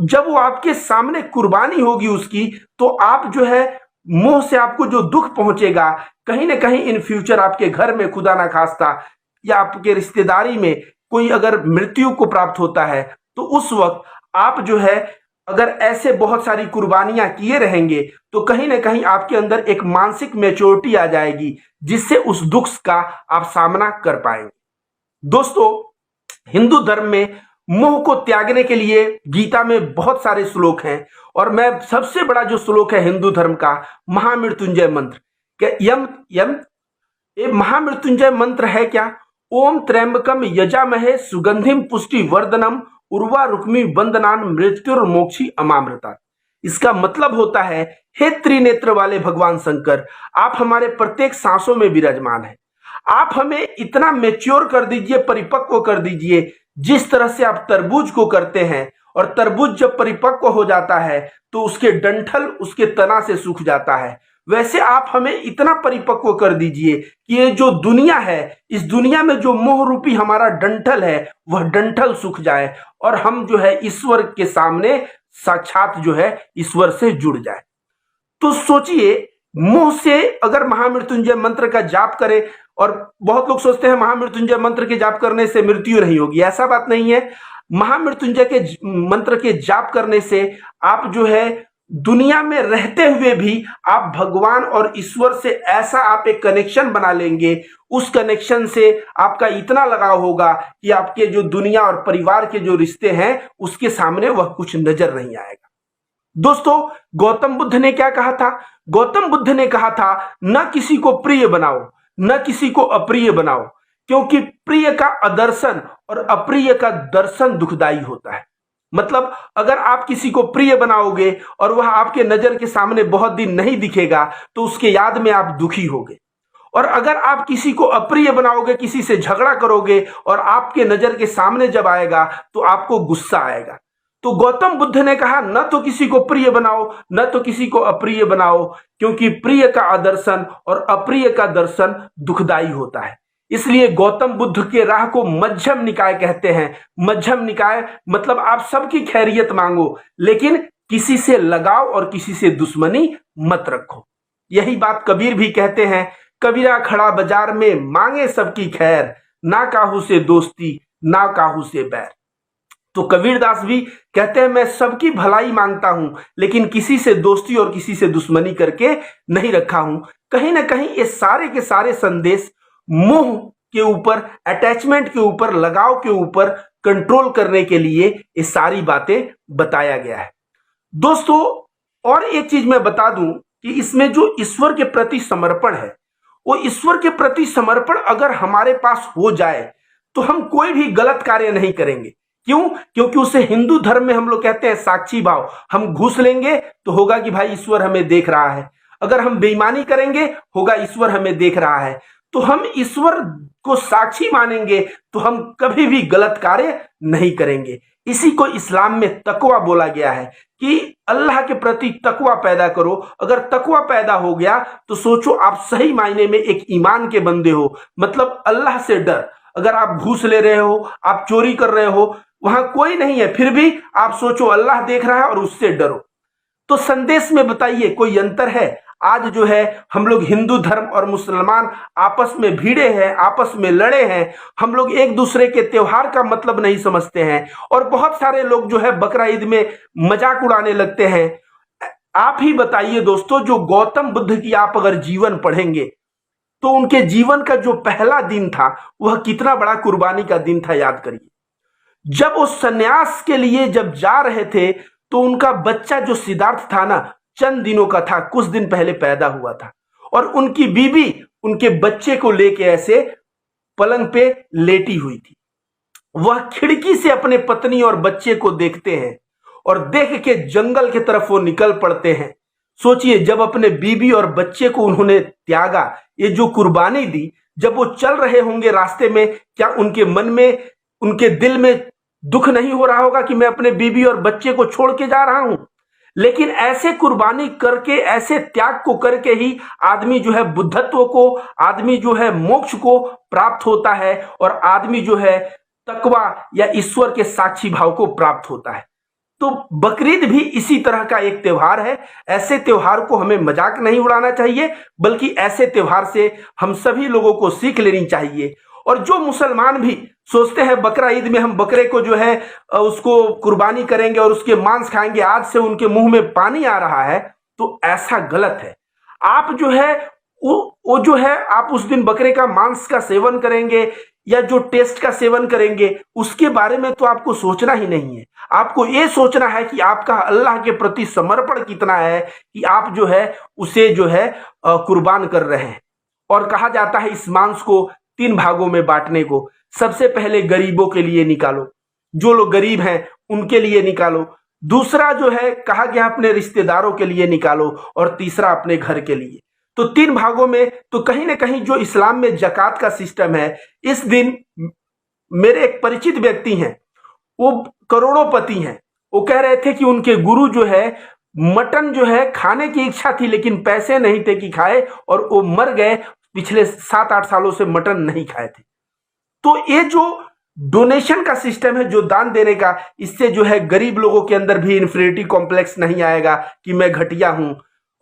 जब वो आपके सामने कुर्बानी होगी उसकी, तो आप जो है मोह से आपको जो दुख पहुंचेगा, कहीं ना कहीं इन फ्यूचर आपके घर में खुदा ना खास्ता या आपके रिश्तेदारी में कोई अगर मृत्यु को प्राप्त होता है, तो उस वक्त आप जो है अगर ऐसे बहुत सारी कुर्बानियां किए रहेंगे, तो कहीं ना कहीं आपके अंदर एक मानसिक मैच्योरिटी आ जाएगी, जिससे उस दुख का आप सामना कर पाएंगे। दोस्तों, हिंदू धर्म में मोह को त्यागने के लिए गीता में बहुत सारे श्लोक हैं, और मैं सबसे बड़ा जो श्लोक है हिंदू धर्म का, महामृत्युंजय मंत्र के यम यम ये महामृत्युंजय मंत्र है क्या? ओम त्र्यंबकम यजामहे सुगंधिम पुष्टि वर्धनम उर्वा रुक्मी वंदनान मृत्युर्मोक्षी अमामृता। इसका मतलब होता है, हे त्रिनेत्र वाले भगवान शंकर, आप हमारे प्रत्येक सांसों में विराजमान हैं। आप हमें इतना मेच्योर कर दीजिए, परिपक्व कर दीजिए, जिस तरह से आप तरबूज को करते हैं, और तरबूज जब परिपक्व हो जाता है तो उसके डंठल उसके तना से सूख जाता है, वैसे आप हमें इतना परिपक्व कर दीजिए कि ये जो दुनिया है, इस दुनिया में जो मोह रूपी हमारा डंठल है, वह डंठल सूख जाए और हम जो है ईश्वर के सामने साक्षात जो है ईश्वर से जुड़ जाए। तो सोचिए, मोह से अगर महामृत्युंजय मंत्र का जाप करें, और बहुत लोग सोचते हैं महामृत्युंजय मंत्र के जाप करने से मृत्यु नहीं होगी, ऐसा बात नहीं है। महामृत्युंजय के मंत्र के जाप करने से आप जो है दुनिया में रहते हुए भी आप भगवान और ईश्वर से ऐसा आप एक कनेक्शन बना लेंगे, उस कनेक्शन से आपका इतना लगाव होगा कि आपके जो दुनिया और परिवार के जो रिश्ते हैं उसके सामने वह कुछ नजर नहीं आएगा। दोस्तों, गौतम बुद्ध ने क्या कहा था? गौतम बुद्ध ने कहा था, न किसी को प्रिय बनाओ, न किसी को अप्रिय बनाओ, क्योंकि प्रिय का अदर्शन और अप्रिय का दर्शन दुखदाई होता है। मतलब अगर आप किसी को प्रिय बनाओगे और वह आपके नजर के सामने बहुत दिन नहीं दिखेगा, तो उसके याद में आप दुखी होगे। और अगर आप किसी को अप्रिय बनाओगे, किसी से झगड़ा करोगे और आपके नजर के सामने जब आएगा तो आपको गुस्सा आएगा। तो गौतम बुद्ध ने कहा, न तो किसी को प्रिय बनाओ, न तो किसी को अप्रिय बनाओ, क्योंकि प्रिय का आदर्शन और अप्रिय का दर्शन दुखदाई होता है। इसलिए गौतम बुद्ध के राह को मध्यम निकाय कहते हैं। मध्यम निकाय मतलब आप सबकी खैरियत मांगो, लेकिन किसी से लगाव और किसी से दुश्मनी मत रखो। यही बात कबीर भी कहते हैं, कबीरा खड़ा बाजार में मांगे सबकी खैर, ना काहू से दोस्ती ना काहू से बैर। तो कबीरदास भी कहते हैं, मैं सबकी भलाई मांगता हूं, लेकिन किसी से दोस्ती और किसी से दुश्मनी करके नहीं रखा हूं। कहीं ना कहीं ये सारे के सारे संदेश मोह के ऊपर, अटैचमेंट के ऊपर, लगाव के ऊपर कंट्रोल करने के लिए ये सारी बातें बताया गया है। दोस्तों, और एक चीज मैं बता दूं कि इसमें जो ईश्वर के प्रति समर्पण है, वो ईश्वर के प्रति समर्पण अगर हमारे पास हो जाए तो हम कोई भी गलत कार्य नहीं करेंगे। क्यों? क्योंकि उसे हिंदू धर्म में हम लोग कहते हैं साक्षी भाव। हम घूस लेंगे तो होगा कि भाई ईश्वर हमें देख रहा है, अगर हम बेईमानी करेंगे होगा ईश्वर हमें देख रहा है। तो हम ईश्वर को साक्षी मानेंगे तो हम कभी भी गलत कार्य नहीं करेंगे। इसी को इस्लाम में तकवा बोला गया है कि अल्लाह के प्रति तकवा पैदा करो। अगर तकवा पैदा हो गया तो सोचो आप सही मायने में एक ईमान के बंदे हो, मतलब अल्लाह से डर। अगर आप घूस ले रहे हो, आप चोरी कर रहे हो, वहां कोई नहीं है, फिर भी आप सोचो अल्लाह देख रहा है और उससे डरो। तो संदेश में बताइए कोई अंतर है? आज जो है हम लोग हिंदू धर्म और मुसलमान आपस में भिड़े हैं, आपस में लड़े हैं। हम लोग एक दूसरे के त्योहार का मतलब नहीं समझते हैं, और बहुत सारे लोग जो है बकरा ईद में मजाक उड़ाने लगते हैं। आप ही बताइए दोस्तों, जो गौतम बुद्ध की आप अगर जीवन पढ़ेंगे तो उनके जीवन का जो पहला दिन था वह कितना बड़ा कुर्बानी का दिन था, याद करिए। जब वो सन्यास के लिए जब जा रहे थे तो उनका बच्चा जो सिद्धार्थ था ना, चंद दिनों का था, कुछ दिन पहले पैदा हुआ था, और उनकी बीवी उनके बच्चे को लेके ऐसे पलंग पे लेटी हुई थी। वह खिड़की से अपने पत्नी और बच्चे को देखते हैं और देख के जंगल की तरफ वो निकल पड़ते हैं। सोचिए, जब अपने बीवी और बच्चे को उन्होंने त्यागा, ये जो कुर्बानी दी, जब वो चल रहे होंगे रास्ते में, क्या उनके मन में, उनके दिल में दुख नहीं हो रहा होगा कि मैं अपने बीवी और बच्चे को छोड़ के जा रहा हूं? लेकिन ऐसे कुर्बानी करके, ऐसे त्याग को करके ही आदमी जो है बुद्धत्व को, आदमी जो है मोक्ष को प्राप्त होता है, और आदमी जो है तकवा या ईश्वर के साक्षी भाव को प्राप्त होता है। तो बकरीद भी इसी तरह का एक त्योहार है। ऐसे त्योहार को हमें मजाक नहीं उड़ाना चाहिए, बल्कि ऐसे त्योहार से हम सभी लोगों को सीख लेनी चाहिए। और जो मुसलमान भी सोचते हैं बकरा ईद में हम बकरे को जो है उसको कुर्बानी करेंगे और उसके मांस खाएंगे, आज से उनके मुंह में पानी आ रहा है, तो ऐसा गलत है। आप जो है वो जो है आप उस दिन बकरे का मांस का सेवन करेंगे या जो टेस्ट का सेवन करेंगे उसके बारे में तो आपको सोचना ही नहीं है। आपको ये सोचना है कि आपका अल्लाह के प्रति समर्पण कितना है कि आप जो है उसे जो है कुर्बान कर रहे हैं। और कहा जाता है इस मांस को 3 भागों में बांटने को। सबसे पहले गरीबों के लिए निकालो, जो लोग गरीब हैं उनके लिए निकालो। दूसरा जो है कहा गया अपने रिश्तेदारों के लिए निकालो, और तीसरा अपने घर के लिए। तो 3 भागों में तो कहीं ना कहीं जो इस्लाम में जकात का सिस्टम है, इस दिन मेरे एक परिचित व्यक्ति हैं, वो करोड़ोंपति हैं, वो कह रहे थे कि उनके गुरु जो है मटन जो है खाने की इच्छा थी लेकिन पैसे नहीं थे कि खाए, और वो मर गए। पिछले 7-8 सालों से मटन नहीं खाए थे। तो ये जो डोनेशन का सिस्टम है, जो दान देने का, इससे जो है गरीब लोगों के अंदर भी इन्फीरियरिटी कॉम्प्लेक्स नहीं आएगा कि मैं घटिया हूं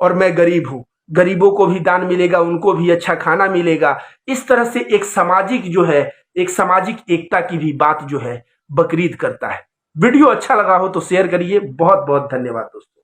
और मैं गरीब हूं। गरीबों को भी दान मिलेगा, उनको भी अच्छा खाना मिलेगा। इस तरह से एक सामाजिक जो है, एक सामाजिक एकता की भी बात जो है बकरीद करता है। वीडियो अच्छा लगा हो तो शेयर करिए। बहुत बहुत धन्यवाद दोस्तों।